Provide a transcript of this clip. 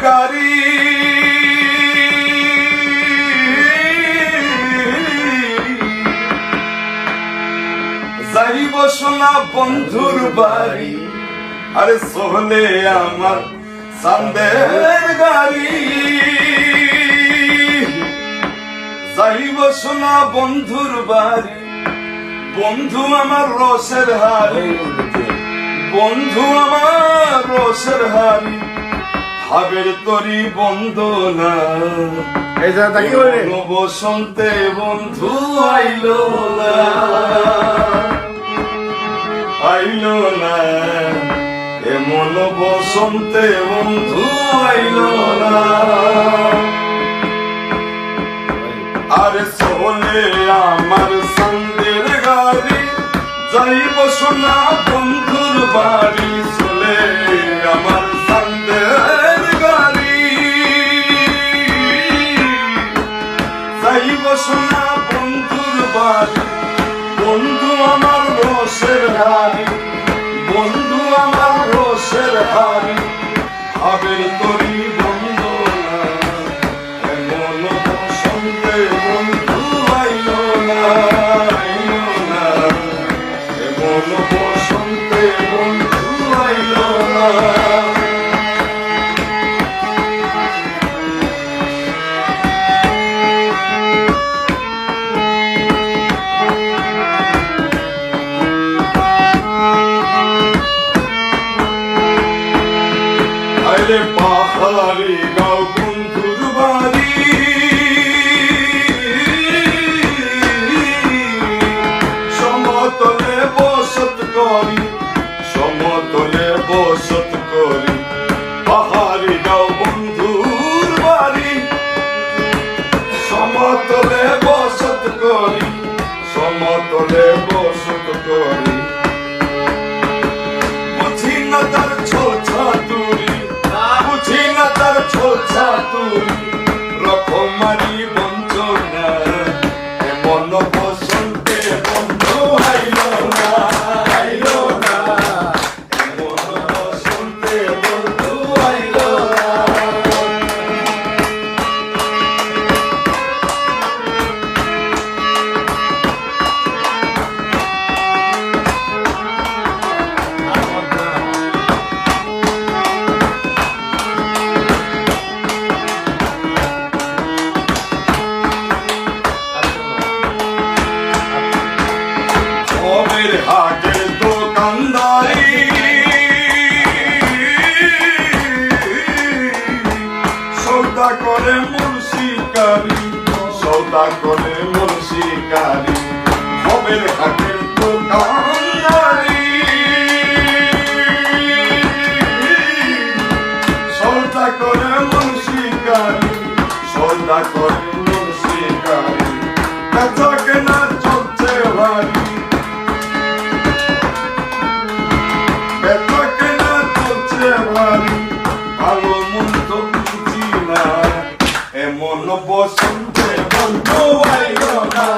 গাড়ি যাইব সোনা বন্ধুর বাড়ি, আরে সোহলে আমার চাঁদের গাড়ি। যাইব সোনা বন্ধুর বাড়ি, বন্ধু আমার রসের হারি, বন্ধু আমার রসের হারি, ভাবের তরি বন্দনা। বসন্তে বন্ধু আইলো না, আইলো না, এমন বসন্তে বন্ধু আইলো না। আরে সোহলে আমার চাঁদের গাড়ি, যাইব সোনা বন্ধুর বাড়ি, সোলে আমার চাঁদের গাড়ি। যাইব সোনা বন্ধুর বাড়ি, বন্ধু আমার রসের হারি, বন্ধু আমার রসের হারি, ভাবের তরি বন্দনা। এমন বসন্তে বন্ধু আইলো না, আইলো না, এমন বসন্তে বন্ধু আইলো না। আরে পাহাড়ি গাঁও বন্ধুর বাড়ি, সমতলে বসত করি, সমতলে বসত করি। পাহাড়ি গাঁও বন্ধুর বাড়ি, সমতলে বসত করি, সমতলে বসত করি। বুঝি না তার ছোছা তুরি, বুঝি না তার ছোছা তুরি, রকমারি বঞ্চনা। এমন বসন্তে বন্ধু আইলো না, আইলো না, এমন বসন্তে বন্ধু আইলো না। হাটের দোকানদারি, সৌদা করে মুন্সিকারি, সৌদা করে মুন্সিকারি। হবের হাটের দোকানদারি, সৌদা করে মুন্সিকারি, সৌদা করে মুন্সিকারি। বেচা কেনা চলছে ভারী, ভালো মন্দ বুঝি না, এমন বসন্তে বন্ধু আইলো না।